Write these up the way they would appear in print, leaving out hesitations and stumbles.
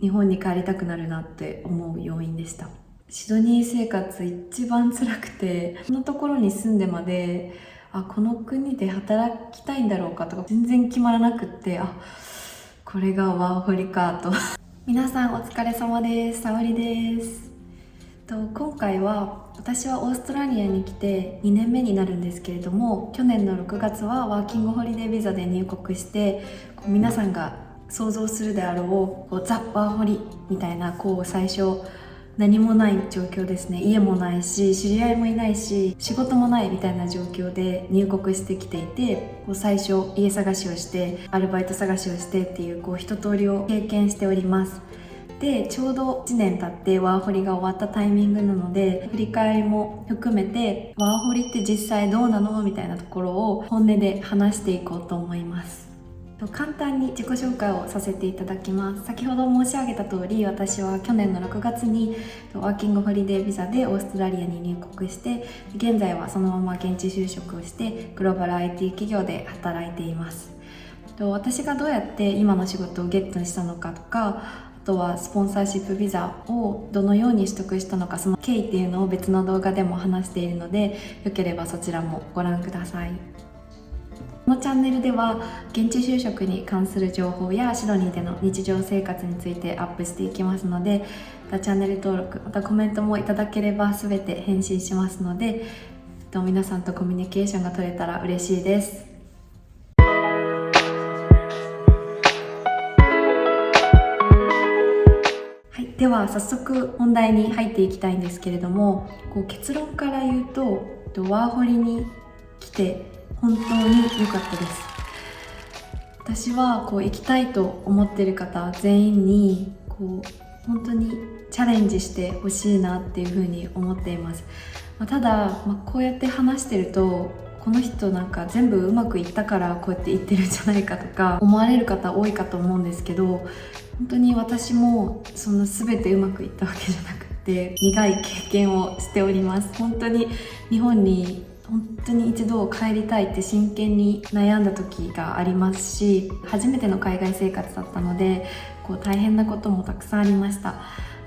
日本に帰りたくなるなって思う要因でした。シドニー生活一番辛くて、このところに住んでまでこの国で働きたいんだろうかとか全然決まらなくって、これがワーホリかと皆さんお疲れ様です。沙織です。今回は私はオーストラリアに来て2年目になるんですけれども、去年の6月はワーキングホリデービザで入国して、皆さんが想像するであろうザ・ワーホリみたいな最初何もない状況ですね。家もないし、知り合いもいないし、仕事もないみたいな状況で入国してきていて、最初家探しをしてアルバイト探しをしてっていう一通りを経験しております。で、ちょうど1年経ってワーホリが終わったタイミングなので、振り返りも含めてワーホリって実際どうなのみたいなところを本音で話していこうと思います。簡単に自己紹介をさせていただきます。先ほど申し上げた通り、私は去年の6月にワーキングホリデービザでオーストラリアに入国して、現在はそのまま現地就職をしてグローバル IT 企業で働いています。私がどうやって今の仕事をゲットしたのかとか、あとはスポンサーシップビザをどのように取得したのか、その経緯っていうのを別の動画でも話しているので、よければそちらもご覧ください。このチャンネルでは現地就職に関する情報やシドニーでの日常生活についてアップしていきますので、チャンネル登録、またコメントもいただければ全て返信しますので、皆さんとコミュニケーションが取れたら嬉しいです。では早速本題に入っていきたいんですけれども、結論から言うとワーホリに来て本当に良かったです。私は行きたいと思っている方全員に本当にチャレンジしてほしいなっていうふうに思っています。ただ、こうやって話してると、この人なんか全部うまくいったからこうやって言ってるんじゃないかとか思われる方多いかと思うんですけど、本当に私もそんな全てうまくいったわけじゃなくて、苦い経験をしております。本当に日本に本当に一度帰りたいって真剣に悩んだ時がありますし、初めての海外生活だったので大変なこともたくさんありました。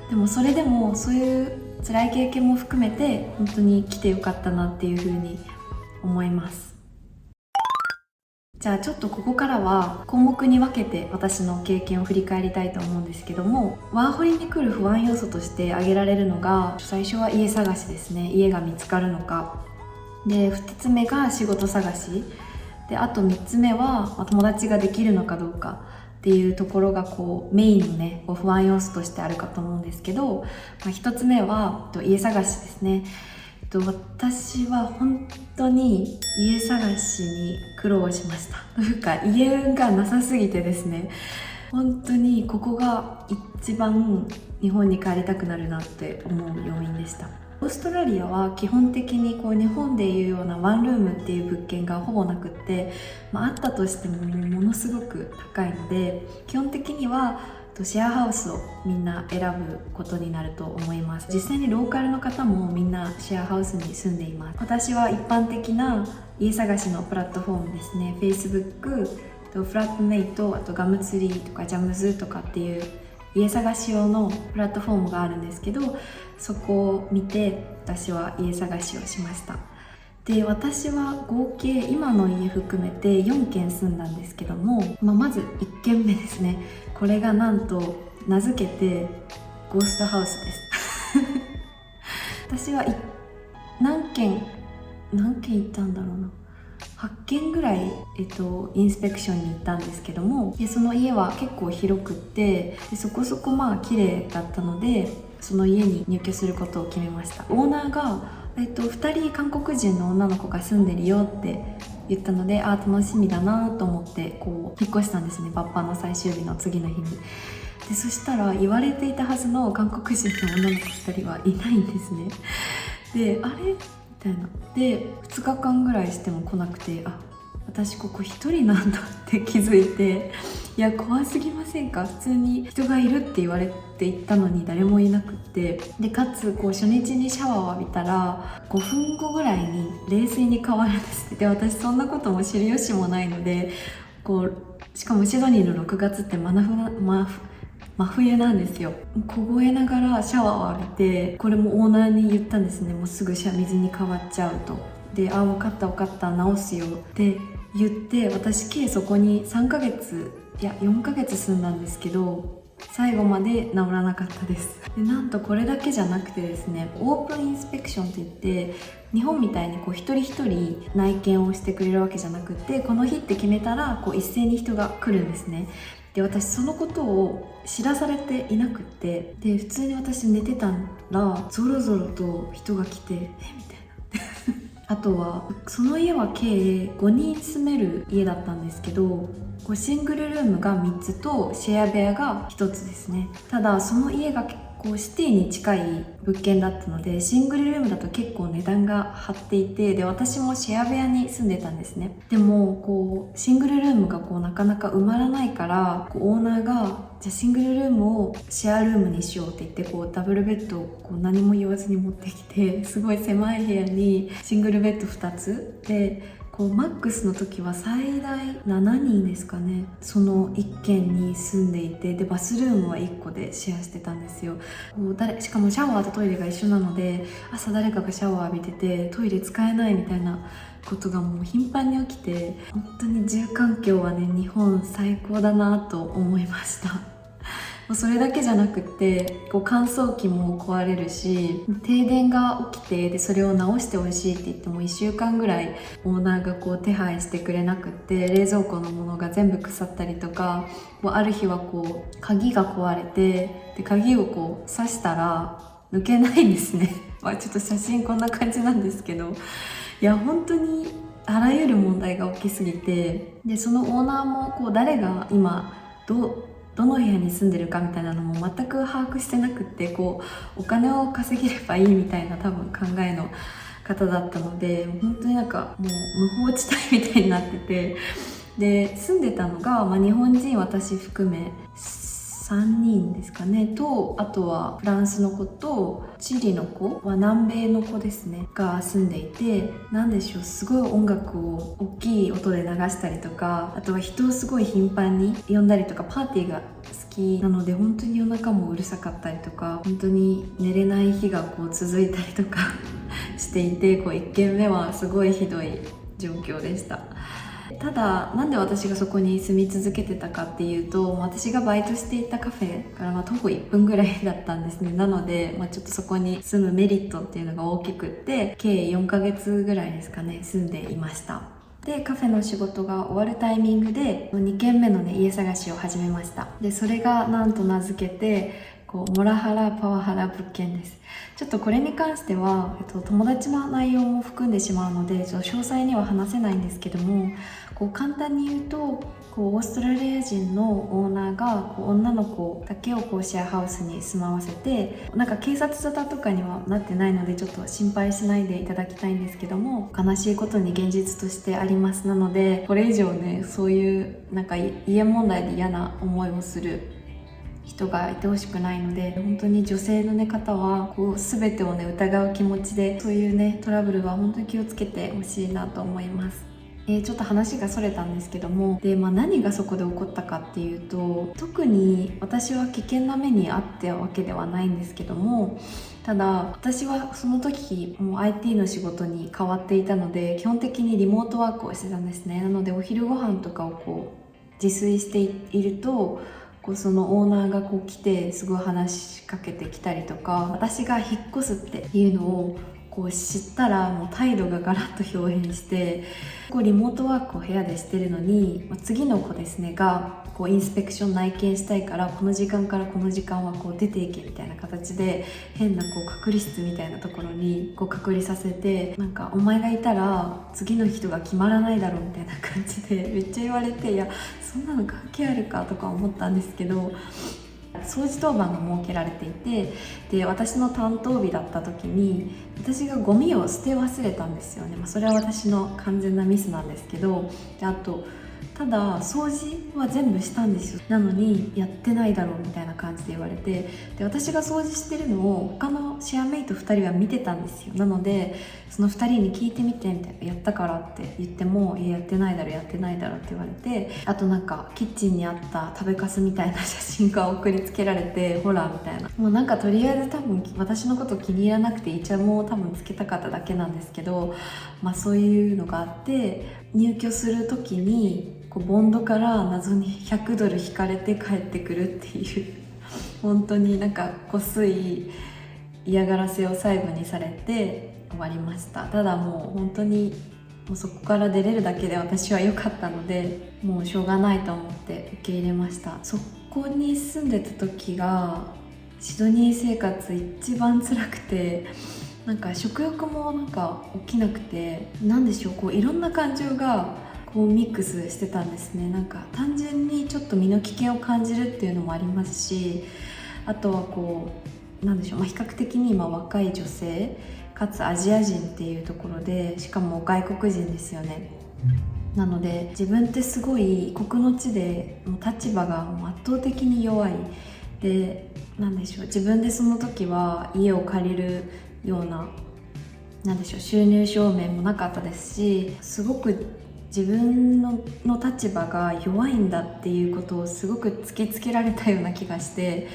でもそれでもそういう辛い経験も含めて本当に来てよかったなっていうふうに思います。じゃあちょっとここからは項目に分けて私の経験を振り返りたいと思うんですけども、ワーホリに来る不安要素として挙げられるのが、最初は家探しですね。家が見つかるのかで、2つ目が仕事探しで、あと3つ目は友達ができるのかどうかっていうところがメインのね不安要素としてあるかと思うんですけど、1つ目は家探しですね。私は本当に家探しに苦労しました。というか家がなさすぎてですね、本当にここが一番日本に帰りたくなるなって思う要因でした。オーストラリアは基本的に日本でいうようなワンルームっていう物件がほぼなくって、あったとしてもものすごく高いので、基本的にはシェアハウスをみんな選ぶことになると思います。実際にローカルの方もみんなシェアハウスに住んでいます。私は一般的な家探しのプラットフォームですね、 Facebook、フラットメイト、あとガムツリーとかジャムズとかっていう家探し用のプラットフォームがあるんですけど、そこを見て私は家探しをしました。で、私は合計今の家含めて4軒住んだんですけども、まず1軒目ですね。これがなんと名付けてゴーストハウスです私は何軒行ったんだろうな、8軒ぐらい、インスペクションに行ったんですけども、でその家は結構広くって、でそこそこ綺麗だったので、その家に入居することを決めました。オーナーが、2人韓国人の女の子が住んでるよって言ったので、楽しみだなと思って引っ越したんですね。バッパの最終日の次の日に。でそしたら言われていたはずの韓国人の女の子2人はいないんですね。で、あれみたいな。で2日間ぐらいしても来なくて、私ここ一人なんだって気づいて、いや怖すぎませんか、普通に人がいるって言われて行ったのに誰もいなくって、でかつ初日にシャワーを浴びたら5分後ぐらいに冷水に変わるんです。で私そんなことも知る由もないので、しかもシドニーの6月って真冬なんですよ。凍えながらシャワーを浴びて、これもオーナーに言ったんですね。もうすぐ水に変わっちゃうと。で、あ、分かった分かった、直すよって言って、私計そこに3ヶ月いや4ヶ月住んだんですけど、最後まで治らなかったです。で、なんとこれだけじゃなくてですね、オープンインスペクションって言って、日本みたいにこう一人一人内見をしてくれるわけじゃなくて、この日って決めたらこう一斉に人が来るんですね。で、私そのことを知らされていなくって、で普通に私寝てたらゾロゾロと人が来て、みたいなあとはその家は計5人住める家だったんですけど、シングルルームが3つとシェア部屋が1つですね。ただその家が結構シティに近い物件だったので、シングルルームだと結構値段が張っていて、で私もシェア部屋に住んでたんですね。でもシングルルームがなかなか埋まらないから、オーナーがじゃあシングルルームをシェアルームにしようって言って、ダブルベッドを何も言わずに持ってきて、すごい狭い部屋にシングルベッド2つで、マックスの時は最大7人ですかね、その1軒に住んでいて、でバスルームは1個でシェアしてたんですよ。しかもシャワーとトイレが一緒なので、朝誰かがシャワー浴びててトイレ使えないみたいなことがもう頻繁に起きて、本当に住環境はね、日本最高だなと思いました。それだけじゃなくて、乾燥機も壊れるし、停電が起きて、でそれを直してほしいって言っても1週間ぐらいオーナーが手配してくれなくって、冷蔵庫のものが全部腐ったりとか、ある日は鍵が壊れて、で鍵を刺したら抜けないんですね。ちょっと写真こんな感じなんですけど、いや本当にあらゆる問題が起きすぎて、でそのオーナーも誰が今どの部屋に住んでるかみたいなのも全く把握してなくって、お金を稼げればいいみたいな多分考えの方だったので、本当にもう無法地帯みたいになってて、で住んでたのが、日本人私含め3人ですかねと、あとはフランスの子とチリの子は南米の子ですねが住んでいて、なんでしょう、すごい音楽を大きい音で流したりとか、あとは人をすごい頻繁に呼んだりとか、パーティーが好きなので本当に夜中もうるさかったりとか、本当に寝れない日が続いたりとかしていて、1軒目はすごいひどい状況でした。ただなんで私がそこに住み続けてたかっていうと、私がバイトしていたカフェから徒歩1分ぐらいだったんですね。なので、ちょっとそこに住むメリットっていうのが大きくって、計4ヶ月ぐらいですかね住んでいました。でカフェの仕事が終わるタイミングで2軒目の家探しを始めました。でそれがなんと名付けてモラハラパワハラ物件です。ちょっとこれに関しては、友達の内容も含んでしまうので詳細には話せないんですけども、簡単に言うとオーストラリア人のオーナーが女の子だけをシェアハウスに住まわせて、警察沙汰とかにはなってないのでちょっと心配しないでいただきたいんですけども、悲しいことに現実としてあります。なのでこれ以上ね、そういう家問題で嫌な思いをする人がいてほしくないので、本当に女性の方は全てを疑う気持ちで、そういうトラブルは本当に気をつけてほしいなと思います。ちょっと話がそれたんですけども、で、何がそこで起こったかっていうと、特に私は危険な目に遭ったわけではないんですけども、ただ私はその時もう IT の仕事に変わっていたので、基本的にリモートワークをしてたんですね。なのでお昼ご飯とかを自炊していると、そのオーナーが来てすごい話しかけてきたりとか、私が引っ越すっていうのを知ったらもう態度がガラッと表変して、リモートワークを部屋でしてるのに、次の子ですねがインスペクション内見したいから、この時間からこの時間は出ていけみたいな形で、変な隔離室みたいなところに隔離させて、お前がいたら次の人が決まらないだろうみたいな感じでめっちゃ言われて、いやそんなの関係あるかとか思ったんですけど、掃除当番が設けられていて、で私の担当日だった時に私がゴミを捨て忘れたんですよね。それは私の完全なミスなんですけど、であとただ掃除は全部したんですよ。なのにやってないだろうみたいな感じで言われて、で私が掃除してるのを他のシェアメイト2人は見てたんですよ。なのでその2人に聞いてみてみたいな、やったからって言っても、いややってないだろやってないだろって言われて、あとなんかキッチンにあった食べかすみたいな写真が送りつけられて、ほらみたいな、もうなんかとりあえず多分私のこと気に入らなくてイチャモンを多分つけたかっただけなんですけど、そういうのがあって、入居する時にこうボンドから謎に100ドル引かれて帰ってくるっていう本当になんかこすい嫌がらせを最後にされて終わりました。ただもう本当にもうそこから出れるだけで私は良かったので、もうしょうがないと思って受け入れました。そこに住んでた時がシドニー生活一番辛くて、なんか食欲もなんか起きなくて、なんでしょう、こういろんな感情がこうミックスしてたんですね。なんか単純にちょっと身の危険を感じるっていうのもありますし、あとはこうなんでしょう、比較的に今若い女性かつアジア人っていうところで、しかも外国人ですよね。なので自分ってすごい異国の地でもう立場がもう圧倒的に弱いで、なんでしょう、自分でその時は家を借りるような、なんでしょう、収入証明もなかったですし、すごく自分の立場が弱いんだっていうことをすごく突きつけられたような気がして、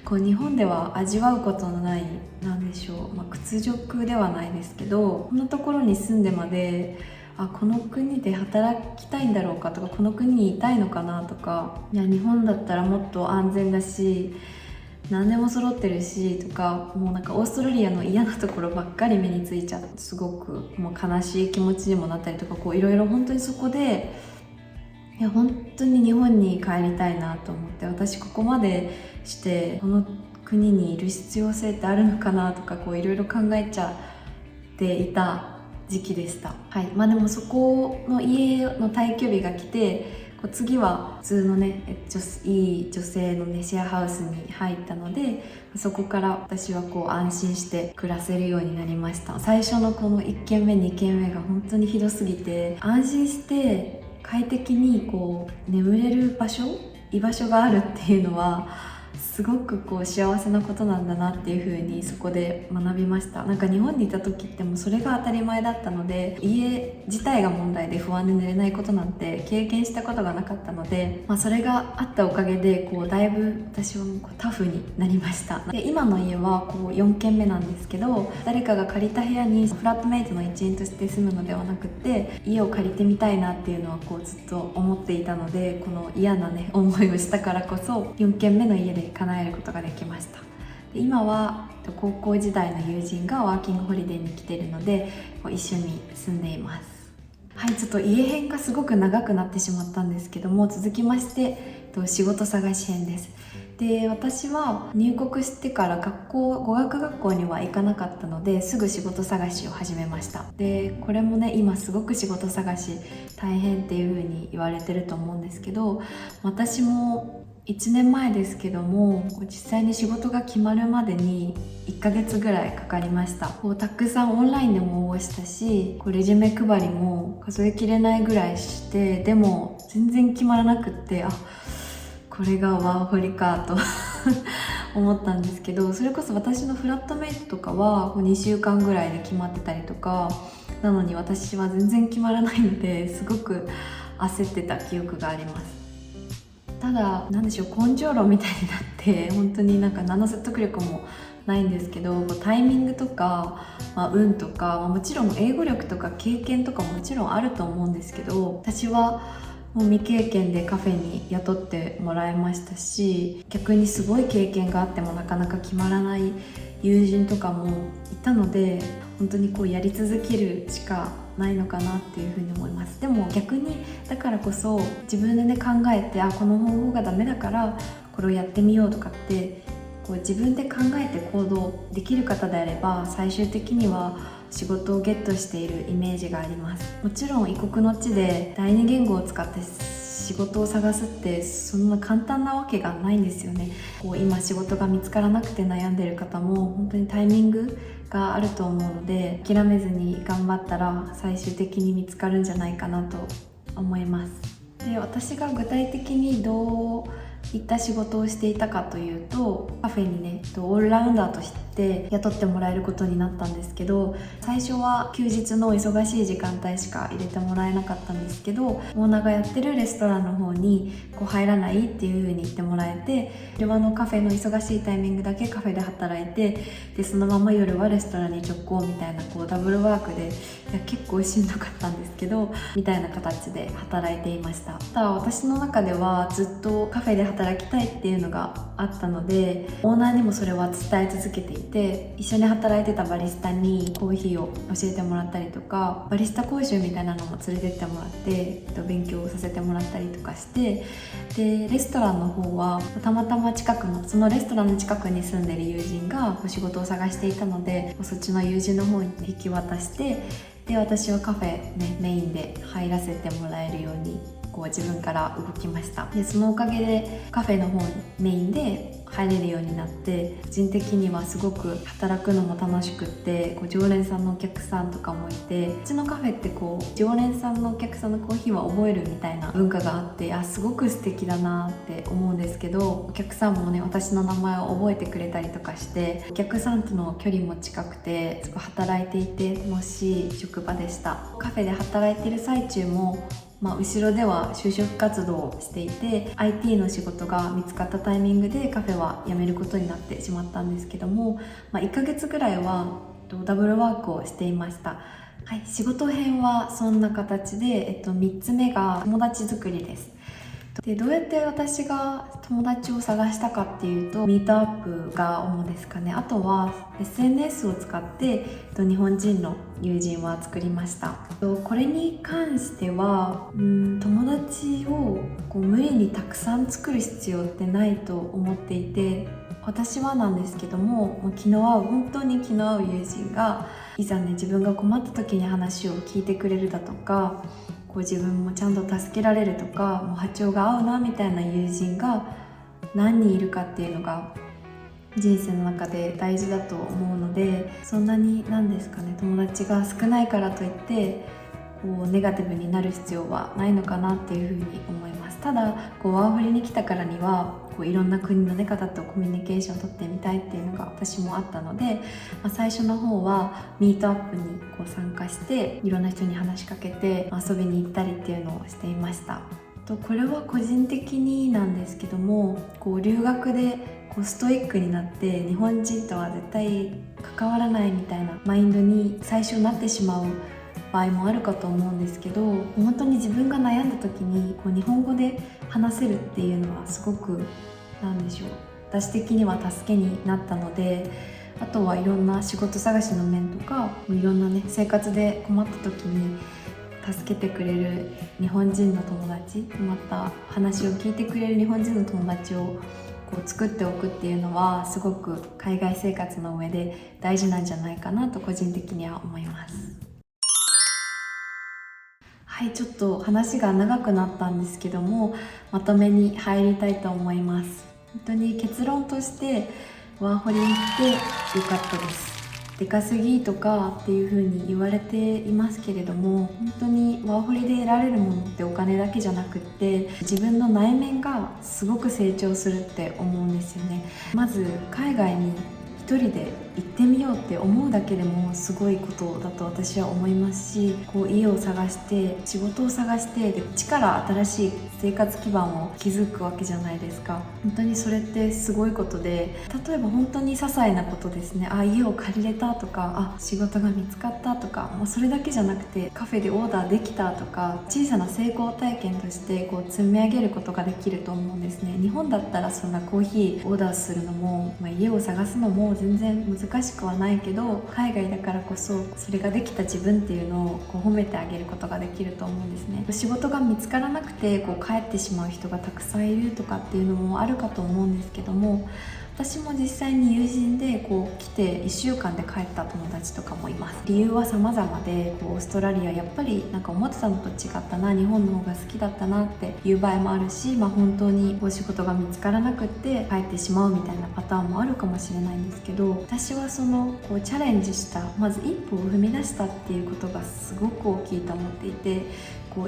こう日本では味わうことのない、なんでしょう、屈辱ではないですけど、こんなところに住んでまでこの国で働きたいんだろうかとか、この国にいたいのかなとか、いや日本だったらもっと安全だし何でも揃ってるしとか、もうなんかオーストラリアの嫌なところばっかり目についちゃって、すごくもう悲しい気持ちにもなったりとか、こういろいろ本当にそこで、いや本当に日本に帰りたいなと思って、私ここまでしてこの国にいる必要性ってあるのかなとか、こういろいろ考えちゃっていた時期でした。はい、でもそこの家の退去日が来て、次は普通のねいい女性のねシェアハウスに入ったので、そこから私はこう安心して暮らせるようになりました。最初のこの1軒目2軒目が本当にひどすぎて、安心して快適にこう眠れる場所、居場所があるっていうのはすごくこう幸せなことなんだなっていう風にそこで学びました。なんか日本にいた時ってもうそれが当たり前だったので、家自体が問題で不安で寝れないことなんて経験したことがなかったので、それがあったおかげでこうだいぶ私はもうタフになりました。で今の家はこう4軒目なんですけど、誰かが借りた部屋にフラットメイトの一員として住むのではなくて、家を借りてみたいなっていうのはこうずっと思っていたので、この嫌なね思いをしたからこそ4軒目の家で叶えることができました。で今は高校時代の友人がワーキングホリデーに来ているので一緒に住んでいます。はい、ちょっと家編がすごく長くなってしまったんですけども、続きまして仕事探し編です。で私は入国してから語学学校には行かなかったので、すぐ仕事探しを始めました。でこれもね今すごく仕事探し大変っていう風に言われてると思うんですけど、私も1年前ですけども実際に仕事が決まるまでに1ヶ月ぐらいかかりました。たくさんオンラインでも応募したし、レジュメ配りも数えきれないぐらいして、でも全然決まらなくって、これがワーホリかと思ったんですけど、それこそ私のフラットメイトとかは2週間ぐらいで決まってたりとかなのに、私は全然決まらないのですごく焦ってた記憶があります。ただなんでしょう、根性論みたいになって本当になんか何の説得力もないんですけど、タイミングとか、運とか、もちろん英語力とか経験とかもちろんあると思うんですけど、私はもう未経験でカフェに雇ってもらいましたし、逆にすごい経験があってもなかなか決まらない友人とかもいたので、本当にやり続けるしかないのかなっていうふうに思います。でも逆にだからこそ自分でね考えて、この方法がダメだからこれをやってみようとかって自分で考えて行動できる方であれば、最終的には仕事をゲットしているイメージがあります。もちろん異国の地で第二言語を使って仕事を探すってそんな簡単なわけがないんですよね。今仕事が見つからなくて悩んでいる方も本当にタイミングがあると思うので、諦めずに頑張ったら最終的に見つかるんじゃないかなと思います。で、私が具体的にどういった仕事をしていたかというと、カフェにねオールラウンダーとして雇ってもらえることになったんですけど、最初は休日の忙しい時間帯しか入れてもらえなかったんですけど、オーナーがやってるレストランの方に入らないっていう風に言ってもらえて、昼間のカフェの忙しいタイミングだけカフェで働いて、でそのまま夜はレストランに直行みたいなダブルワークで、結構しんどかったんですけど、みたいな形で働いていました。ただ私の中ではずっとカフェで働きたいっていうのがあったので、オーナーにもそれは伝え続けていて、一緒に働いてたバリスタにコーヒーを教えてもらったりとか、バリスタ講習みたいなのも連れてってもらって、勉強させてもらったりとかして、でレストランの方はたまたまそのレストランの近くに住んでる友人が仕事を探していたので、そっちの友人の方に引き渡して、で私はカフェねメインで入らせてもらえるように自分から動きました。でそのおかげでカフェの方にメインで入れるようになって、個人的にはすごく働くのも楽しくって、常連さんのお客さんとかもいて、うちのカフェって常連さんのお客さんのコーヒーは覚えるみたいな文化があって、すごく素敵だなって思うんですけど、お客さんもね私の名前を覚えてくれたりとかして、お客さんとの距離も近くて、すごい働いていて楽しい職場でした。カフェで働いてる最中も後ろでは就職活動をしていて、 IT の仕事が見つかったタイミングでカフェは辞めることになってしまったんですけども、1ヶ月ぐらいはダブルワークをしていました。はい、仕事編はそんな形で、3つ目が友達作りです。でどうやって私が友達を探したかっていうと、ミートアップが主ですかね。あとは SNS を使って日本人の友人は作りました。これに関しては友達を無理にたくさん作る必要ってないと思っていて、私はなんですけども、本当に気の合う友人がいざね自分が困った時に話を聞いてくれるだとか、自分もちゃんと助けられるとか、波長が合うなみたいな友人が何人いるかっていうのが人生の中で大事だと思うので、そんなに友達が少ないからといってネガティブになる必要はないのかなっていうふうに思います。ただワーホリに来たからにはいろんな国の方とコミュニケーションを取ってみたいっていうのが私もあったので、最初の方はミートアップに参加して、いろんな人に話しかけて遊びに行ったりっていうのをしていました。これは個人的になんですけども、留学でストイックになって日本人とは絶対関わらないみたいなマインドに最初なってしまう場合もあるかと思うんですけど、本当に自分が悩んだ時に日本語で話せるっていうのはすごく私的には助けになったので、あとはいろんな仕事探しの面とか、いろんな生活で困った時に助けてくれる日本人の友達、また話を聞いてくれる日本人の友達を作っておくっていうのは、すごく海外生活の上で大事なんじゃないかなと個人的には思います。はい、ちょっと話が長くなったんですけども、まとめに入りたいと思います。本当に結論としてワーホリに来てよかったです。出稼ぎとかっていう風に言われていますけれども、本当にワーホリで得られるものってお金だけじゃなくって、自分の内面がすごく成長するって思うんですよね。まず海外に一人で行ってみようって思うだけでもすごいことだと私は思いますし、家を探して仕事を探して、で一から新しい生活基盤を築くわけじゃないですか。本当にそれってすごいことで、例えば本当に些細なことですね。家を借りれたとか、仕事が見つかったとか、それだけじゃなくてカフェでオーダーできたとか、小さな成功体験として積み上げることができると思うんですね。日本だったらそんなコーヒーオーダーするのも、家を探すのも全然難しくはないけど、海外だからこそそれができた自分っていうのを褒めてあげることができると思うんですね。仕事が見つからなくて帰ってしまう人がたくさんいるとかっていうのもあるかと思うんですけども、私も実際に友人で来て1週間で帰った友達とかもいます。理由は様々で、オーストラリアやっぱり思ってたのと違ったな、日本の方が好きだったなっていう場合もあるし、本当に仕事が見つからなくって帰ってしまうみたいなパターンもあるかもしれないんですけど、私はそのチャレンジした、まず一歩を踏み出したっていうことがすごく大きいと思っていて、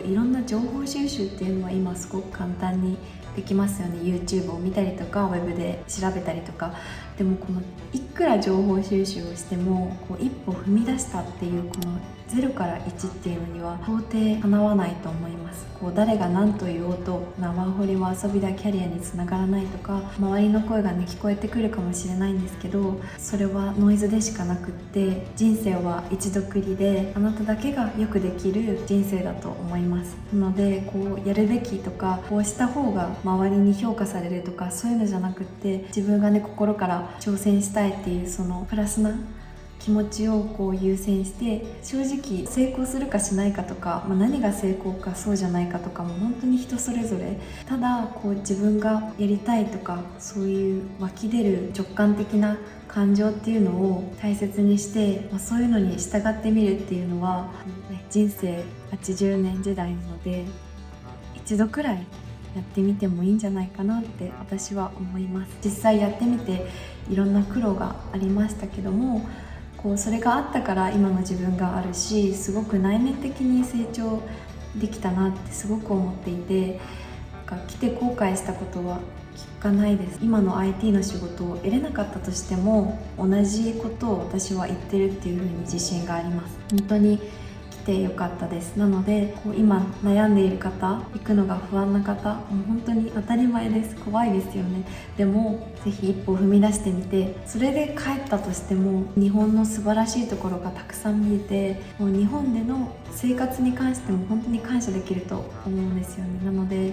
いろんな情報収集っていうのは今すごく簡単にできますよね。 YouTube を見たりとかウェブで調べたりとか。でもいくら情報収集をしても一歩踏み出したっていう0から1っていうのには到底かなわないと思います。誰が何と言おうとワーホリは遊びだキャリアにつながらないとか周りの声がね聞こえてくるかもしれないんですけど、それはノイズでしかなくって、人生は一度きりであなただけがよくできる人生だと思います。なのでやるべきとかこうした方が周りに評価されるとかそういうのじゃなくって、自分がね心から挑戦したいっていうそのプラスな気持ちを優先して、正直成功するかしないかとか、何が成功かそうじゃないかとかも本当に人それぞれ。ただ自分がやりたいとかそういう湧き出る直感的な感情っていうのを大切にして、そういうのに従ってみるっていうのは、人生80年時代なので一度くらいやってみてもいいんじゃないかなって私は思います。実際やってみていろんな苦労がありましたけども、それがあったから今の自分があるし、すごく内面的に成長できたなってすごく思っていて、来て後悔したことは聞かないです。今の IT の仕事を得れなかったとしても同じことを私は言ってるっていうふうに自信があります。本当に来てよかったです。なので今悩んでいる方、行くのが不安な方、もう本当に当たり前です。怖いですよね。でもぜひ一歩踏み出してみて、それで帰ったとしても日本の素晴らしいところがたくさん見えて、もう日本での生活に関しても本当に感謝できると思うんですよね。なので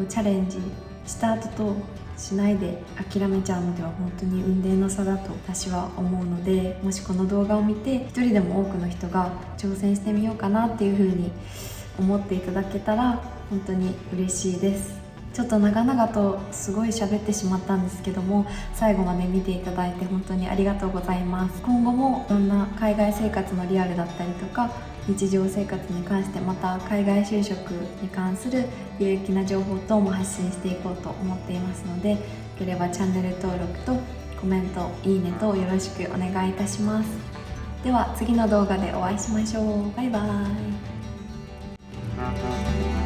チャレンジした後としないで諦めちゃうのでは本当に雲泥の差だと私は思うので、もしこの動画を見て一人でも多くの人が挑戦してみようかなっていう風に思っていただけたら本当に嬉しいです。ちょっと長々とすごい喋ってしまったんですけども、最後まで見ていただいて本当にありがとうございます。今後もいろんな海外生活のリアルだったりとか日常生活に関して、また海外就職に関する有益な情報等も発信していこうと思っていますので、よければチャンネル登録とコメント、いいねとよろしくお願いいたします。では次の動画でお会いしましょう。バイバーイ。